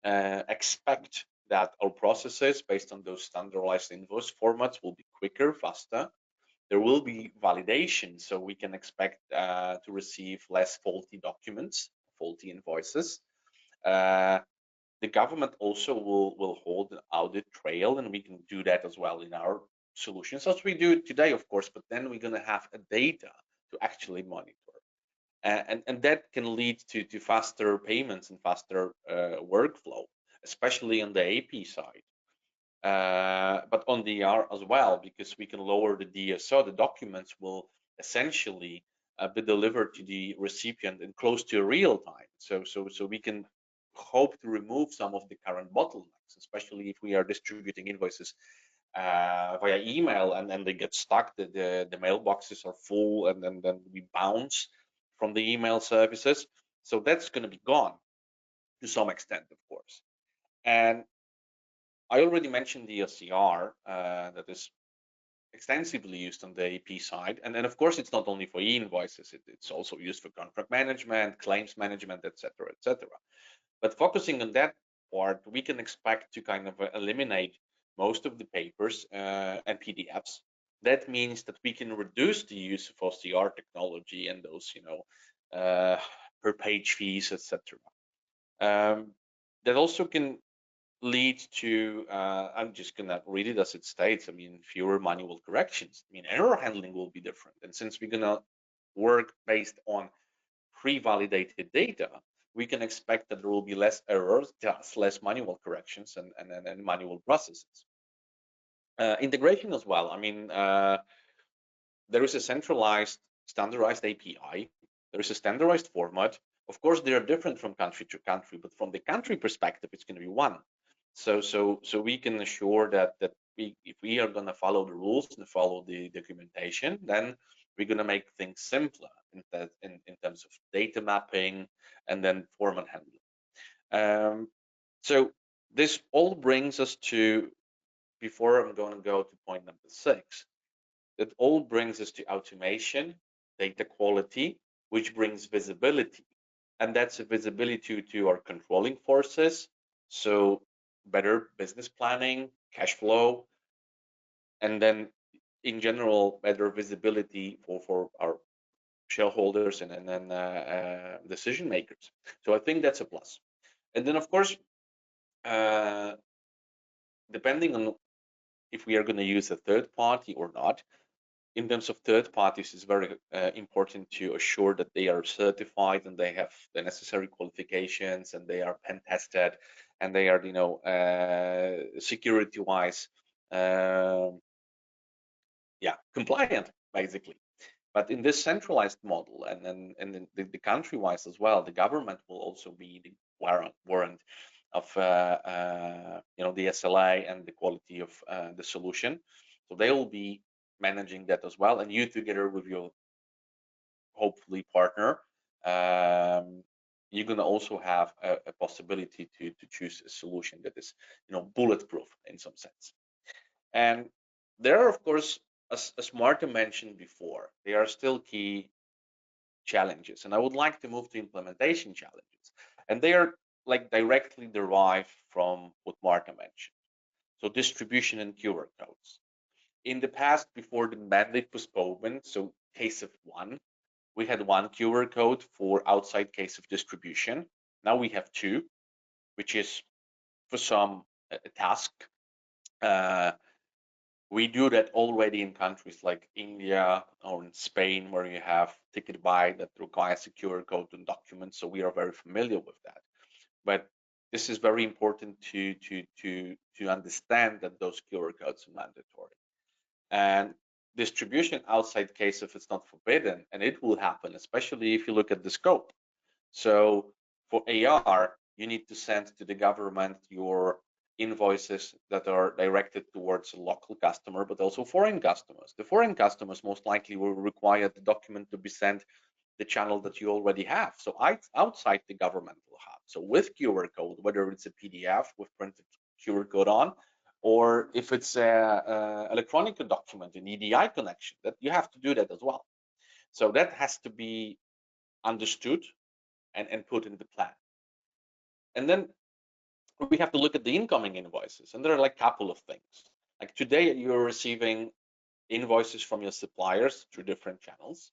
expect that our processes based on those standardized invoice formats will be quicker, faster. There will be validation, so we can expect to receive less faulty documents, faulty invoices. The government also will hold an audit trail, and we can do that as well in our solutions, as we do today, of course, but then we're going to have a data to actually monitor. And that can lead to faster payments and faster workflow, especially on the AP side, but on the ER as well, because we can lower the DSO. The documents will essentially be delivered to the recipient in close to real time. So we can hope to remove some of the current bottlenecks, especially if we are distributing invoices via email, and then they get stuck. The mailboxes are full, and then we bounce from the email services. So that's going to be gone to some extent, of course. And I already mentioned the OCR that is extensively used on the AP side. And then, of course, it's not only for e-invoices, it's also used for contract management, claims management, etc., etc. But focusing on that part, we can expect to kind of eliminate most of the papers and PDFs. That means that we can reduce the use of OCR technology and those, you know, per page fees, etc. That also can lead to, I'm just gonna read it as it states, I mean, fewer manual corrections. I mean, error handling will be different. And since we're gonna work based on pre-validated data, we can expect that there will be less errors, just less manual corrections and manual processes. Integration as well. I mean, there is a centralized, standardized API. There is a standardized format. Of course, they are different from country to country, but from the country perspective, it's going to be one. So we can assure that if we are going to follow the rules and follow the documentation, then we're going to make things simpler in terms of data mapping and then format handling. So this all brings us to, before I'm going to go to point number 6, that all brings us to automation, data quality, which brings visibility. And that's a visibility to our controlling forces. So better business planning, cash flow, and then in general, better visibility for our shareholders and then decision makers. So I think that's a plus. And then of course, depending on if we are going to use a third party or not, in terms of third parties, it's very important to assure that they are certified and they have the necessary qualifications and they are pen tested and they are, you know, security wise, yeah, compliant basically. But in this centralized model and the country wise as well, the government will also be the warrant of you know, the SLA and the quality of the solution. So they will be managing that as well, and you together with your hopefully partner, you're going to also have a possibility to choose a solution that is, you know, bulletproof in some sense. And there are, of course, as Marta mentioned before, there are still key challenges, and I would like to move to implementation challenges, and they are like directly derived from what Marta mentioned. So distribution and QR codes. In the past, before the mandate postponement, so KSeF 1, we had one QR code for outside KSeF distribution. Now we have two, which is for some a task. We do that already in countries like India or in Spain, where you have ticket buy that requires a QR code and documents. So we are very familiar with that. But this is very important to understand that those QR codes are mandatory. And distribution outside KSeF is not forbidden, and it will happen, especially if you look at the scope. So for AR, you need to send to the government your invoices that are directed towards a local customer, but also foreign customers. The foreign customers most likely will require the document to be sent the channel that you already have. So outside the governmental hub. So with QR code, whether it's a PDF with printed QR code on, or if it's a electronic document, an EDI connection, that you have to do that as well. So that has to be understood and put in the plan. And then we have to look at the incoming invoices, and there are like a couple of things. Like today, you're receiving invoices from your suppliers through different channels.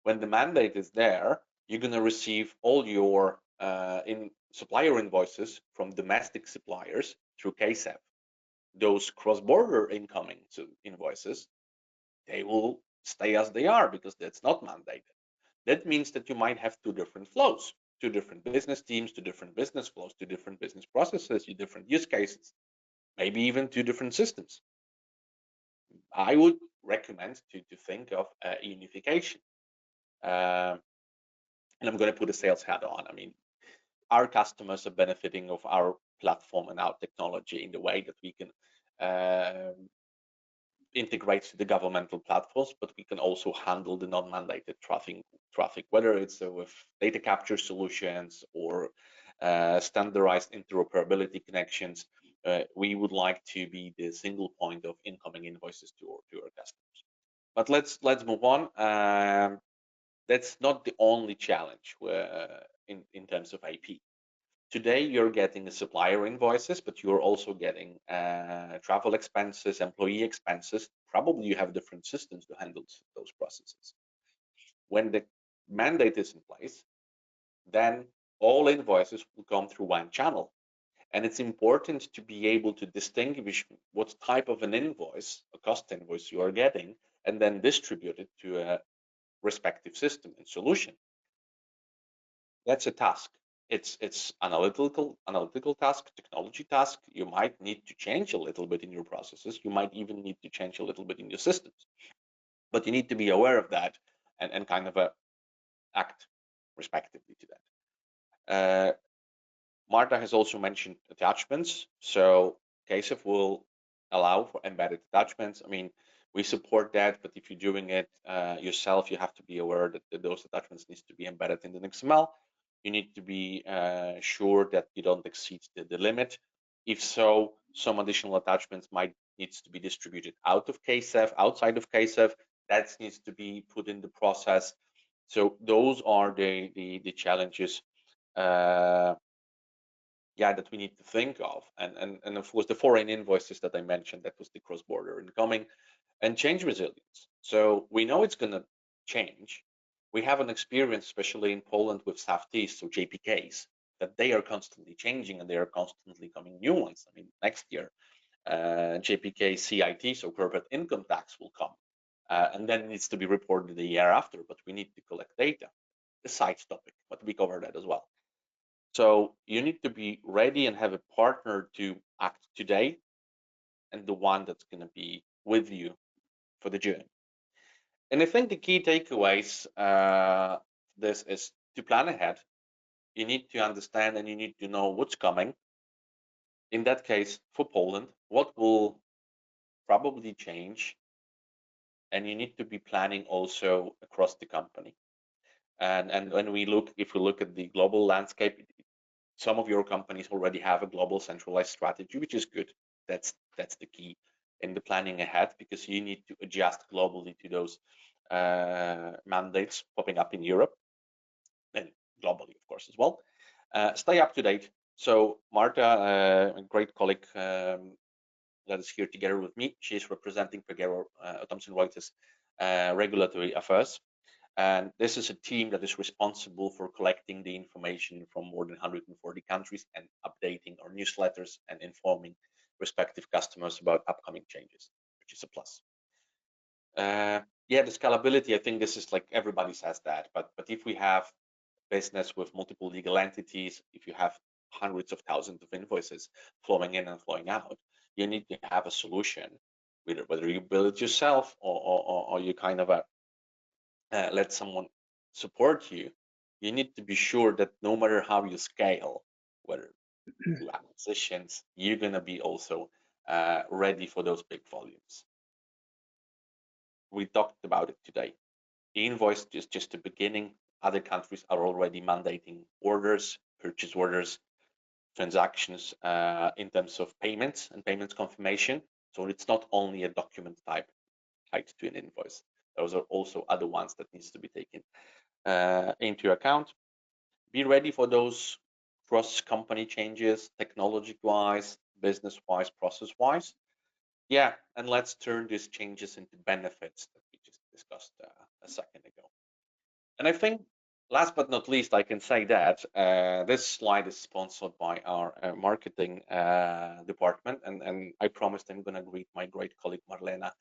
When the mandate is there, you're going to receive all your supplier invoices from domestic suppliers through KSeF. Those cross-border incoming invoices, they will stay as they are because that's not mandated. That means that you might have two different flows, two different business teams, two different business flows, two different business processes, two different use cases, maybe even two different systems. I would recommend to think of unification. And I'm going to put a sales hat on. I mean, our customers are benefiting of our platform and our technology in the way that we can integrate to the governmental platforms, but we can also handle the non-mandated traffic, whether it's with data capture solutions or standardized interoperability connections. We would like to be the single point of incoming invoices to our customers. But let's move on. That's not the only challenge in terms of AP. Today, you're getting the supplier invoices, but you're also getting travel expenses, employee expenses. Probably you have different systems to handle those processes. When the mandate is in place, then all invoices will come through one channel. And it's important to be able to distinguish what type of an invoice, a cost invoice you are getting, and then distribute it to a respective system and solution. That's a task. It's analytical task, technology task. You might need to change a little bit in your processes. You might even need to change a little bit in your systems, but you need to be aware of that and kind of act respectively to that. Marta has also mentioned attachments. So KSeF will allow for embedded attachments. I mean, we support that, but if you're doing it yourself, you have to be aware that those attachments need to be embedded in the XML. You need to be sure that you don't exceed the limit. If so, some additional attachments might need to be distributed out of KSeF, outside of KSeF. That needs to be put in the process. So those are the challenges, that we need to think of. And of course, the foreign invoices that I mentioned, that was the cross-border incoming, and change resilience. So we know it's going to change, We have an experience, especially in Poland, with SAFTs, so JPKs, that they are constantly changing and they are constantly coming new ones. I mean, next year, JPK CIT, so corporate income tax, will come, and then it needs to be reported the year after, but we need to collect data. A side topic, but we cover that as well. So you need to be ready and have a partner to act today and the one that's going to be with you for the journey. And I think the key takeaways, this is to plan ahead. You need to understand and you need to know what's coming. In that case, for Poland, what will probably change, and you need to be planning also across the company. And when we look, if we look at the global landscape, some of your companies already have a global centralized strategy, which is good. That's the key in the planning ahead, because you need to adjust globally to those mandates popping up in Europe and globally, of course, as well. Stay up to date. So Marta, a great colleague that is here together with me, she's representing Pagero, Thomson Reuters regulatory affairs. And this is a team that is responsible for collecting the information from more than 140 countries and updating our newsletters and informing respective customers about upcoming changes, which is a plus. Yeah, the scalability, I think this is like everybody says that, but if we have business with multiple legal entities, if you have hundreds of thousands of invoices flowing in and flowing out, you need to have a solution, whether you build it yourself or you kind of let someone support you. You need to be sure that no matter how you scale, whether through acquisitions, you're going to be also ready for those big volumes. We talked about it today. E-invoice is just the beginning. Other countries are already mandating orders, purchase orders, transactions in terms of payments and payments confirmation. So it's not only a document type tied to an invoice. Those are also other ones that needs to be taken into account. Be ready for those cross-company changes, technology-wise, business-wise, process-wise. Yeah, and let's turn these changes into benefits that we just discussed a second ago. And I think, last but not least, I can say that this slide is sponsored by our marketing department, and I promised I'm going to greet my great colleague Marlena,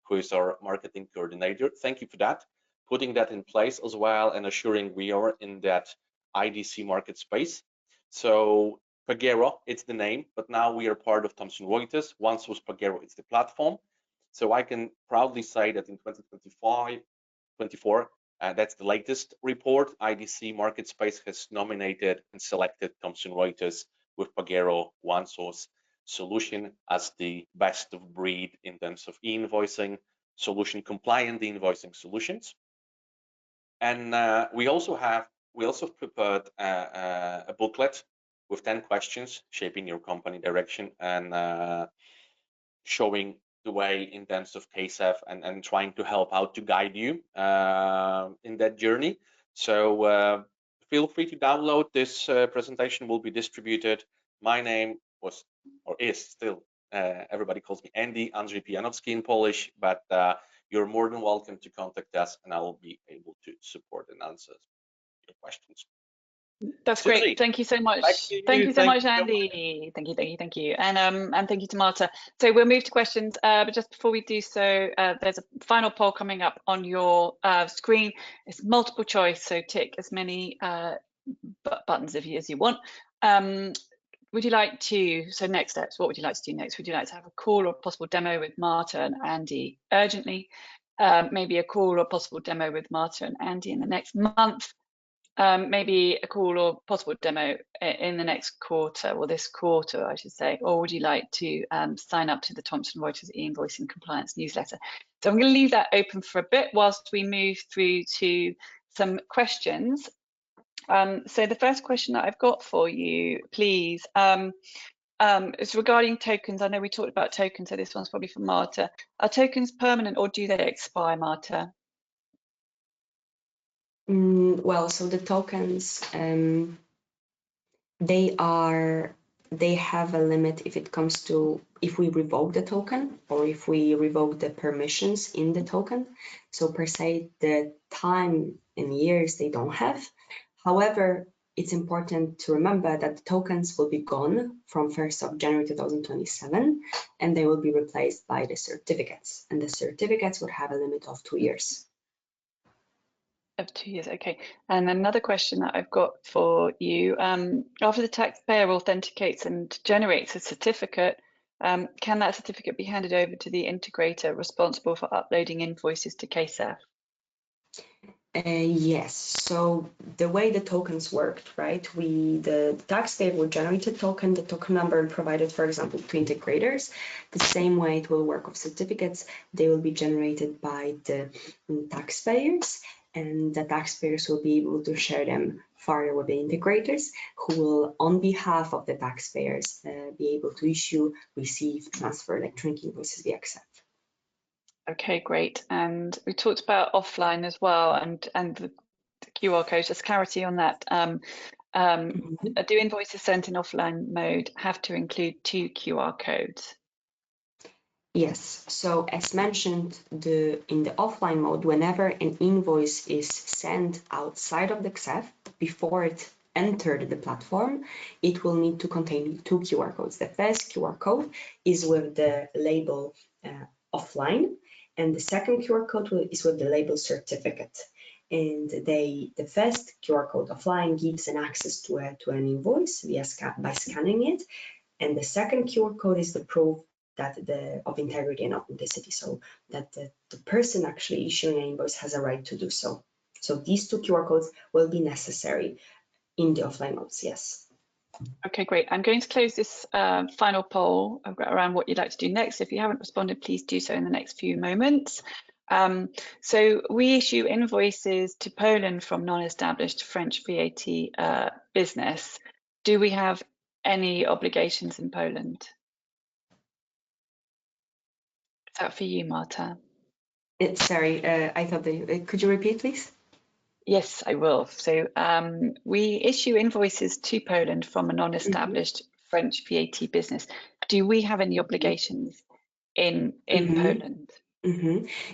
who is our marketing coordinator. Thank you for that, putting that in place as well, and assuring we are in that IDC market space. So Pagero, it's the name, but now we are part of Thomson Reuters. Once was Pagero, it's the platform. So I can proudly say that in 2024, that's the latest report, IDC Market Space has nominated and selected Thomson Reuters with Pagero OneSource solution as the best of breed in terms of e-invoicing solution, compliant e-invoicing solutions. And we also prepared a booklet with 10 questions shaping your company direction and showing the way in terms of KSeF and trying to help out to guide you in that journey. So feel free to download this presentation. Will be distributed. My name was or is still everybody calls me Andy, Andrzej Pijanowski in Polish, but you're more than welcome to contact us and I will be able to support and answer your questions. That's Susie, great. Thank you so much. Thank you so much, Andy. Thank you. And thank you to Marta. So we'll move to questions, but just before we do so, there's a final poll coming up on your screen. It's multiple choice, so tick as many buttons as you want. Would you like to, so next steps, what would you like to do next? Would you like to have a call or a possible demo with Marta and Andy urgently? Maybe a call or possible demo with Marta and Andy in the next month? Maybe a call or possible demo in the next quarter, or this quarter, I should say, or would you like to sign up to the Thomson Reuters e-invoicing compliance newsletter? So I'm going to leave that open for a bit whilst we move through to some questions. So the first question that I've got for you, please, is regarding tokens. I know we talked about tokens, so this one's probably for Marta. Are tokens permanent or do they expire, Marta? Well, so the tokens, they are they have a limit if it comes to if we revoke the token or if we revoke the permissions in the token. So per se, the time in years they don't have. However, it's important to remember that the tokens will be gone from 1st of January 2027, and they will be replaced by the certificates. And the certificates would have a limit of 2 years. Of 2 years, okay. And another question that I've got for you, after the taxpayer authenticates and generates a certificate, can that certificate be handed over to the integrator responsible for uploading invoices to KSeF? Yes, so the way the tokens worked, right? The taxpayer will generate a token, the token number provided, for example, to integrators. The same way it will work with certificates, they will be generated by the taxpayers, and the taxpayers will be able to share them further with the integrators, who will, on behalf of the taxpayers, be able to issue, receive, transfer electronic invoices via KSeF. Okay, great. And we talked about offline as well, and the QR code. Just clarity on that. Do invoices sent in offline mode have to include 2 QR codes? Yes, so as mentioned, in the offline mode, whenever an invoice is sent outside of the KSeF, before it entered the platform, it will need to contain 2 QR codes. The first QR code is with the label offline, and the second QR code is with the label certificate. And the first QR code offline gives an access to an invoice by scanning it, and the second QR code is the proof that of integrity and authenticity, so that the person actually issuing an invoice has a right to do so. So these 2 QR codes will be necessary in the offline modes, yes. Okay, great. I'm going to close this final poll around what you'd like to do next. If you haven't responded, please do so in the next few moments. So we issue invoices to Poland from non-established French VAT business. Do we have any obligations in Poland? Is that for you, Marta? Sorry, I thought that could you repeat, please? Yes, I will. So we issue invoices to Poland from a non-established French VAT business. Do we have any obligations in Poland?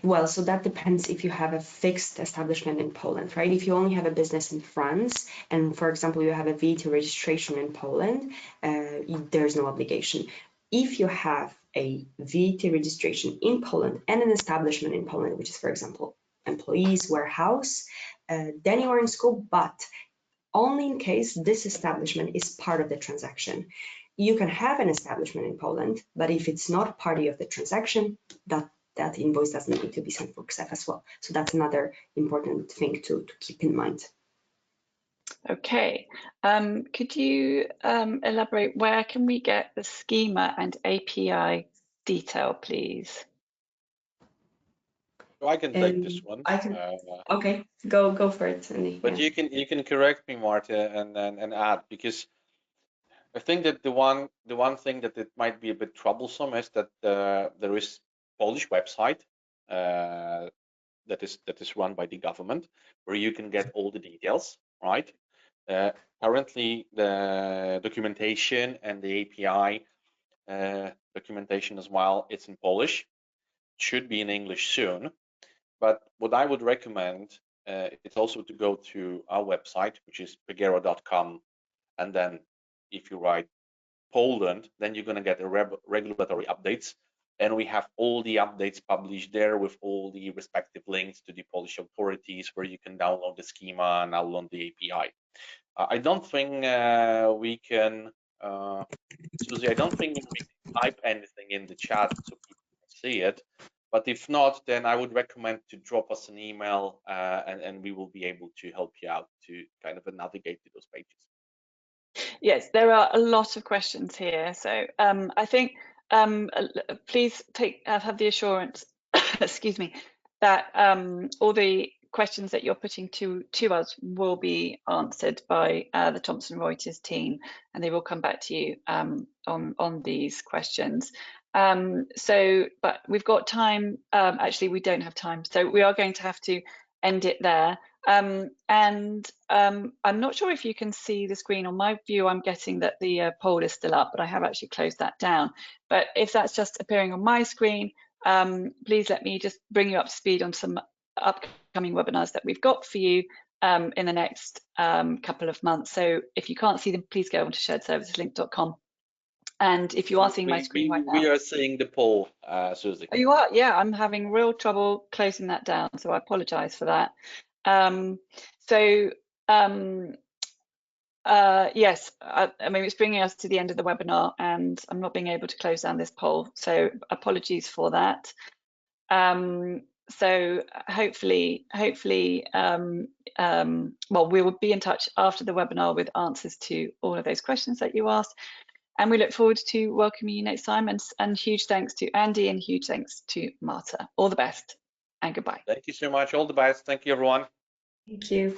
Well, so that depends if you have a fixed establishment in Poland, right? If you only have a business in France, and for example, you have a VAT registration in Poland, there's no obligation. If you have a VAT registration in Poland and an establishment in Poland, which is, for example, employees, warehouse, then you are in scope, but only in case this establishment is part of the transaction. You can have an establishment in Poland, but if it's not part of the transaction, that invoice doesn't need to be sent for KSeF as well. So that's another important thing to keep in mind. Okay, could you elaborate where can we get the schema and API detail, please? So I can take this one. Okay, go for it, Andy. But yeah. you can correct me, Marta, and add, because I think that the one thing that it might be a bit troublesome is that there is Polish website that is run by the government, where you can get all the details, right? Currently, the documentation and the API documentation as well, it's in Polish. It should be in English soon. But what I would recommend is also to go to our website, which is pegero.com, and then if you write Poland, then you're going to get a regulatory updates, and we have all the updates published there with all the respective links to the Polish authorities, where you can download the schema and download the API. I don't think we can, Susie, I don't think we can type anything in the chat so people can see it. But if not, then I would recommend to drop us an email and we will be able to help you out to kind of navigate to those pages. Yes, there are a lot of questions here. So I think please have the assurance, excuse me, that all the questions that you're putting to us will be answered by the Thomson Reuters team, and they will come back to you on these questions. But we've got time. Actually, we don't have time, so we are going to have to end it there. I'm not sure if you can see the screen. On my view, I'm getting that the poll is still up, but I have actually closed that down. But if that's just appearing on my screen, please let me just bring you up to speed on some upcoming webinars that we've got for you in the next couple of months. So if you can't see them, please go on to sharedserviceslink.com. And if you are seeing my screen right now. We are seeing the poll, Susie. Oh, you are? Yeah, I'm having real trouble closing that down, so I apologize for that. Yes, I mean, it's bringing us to the end of the webinar and I'm not being able to close down this poll, so apologies for that. So hopefully, well, we will be in touch after the webinar with answers to all of those questions that you asked. And we look forward to welcoming you next time. And huge thanks to Andy and huge thanks to Marta. All the best and goodbye. Thank you so much. All the best. Thank you, everyone. Thank you.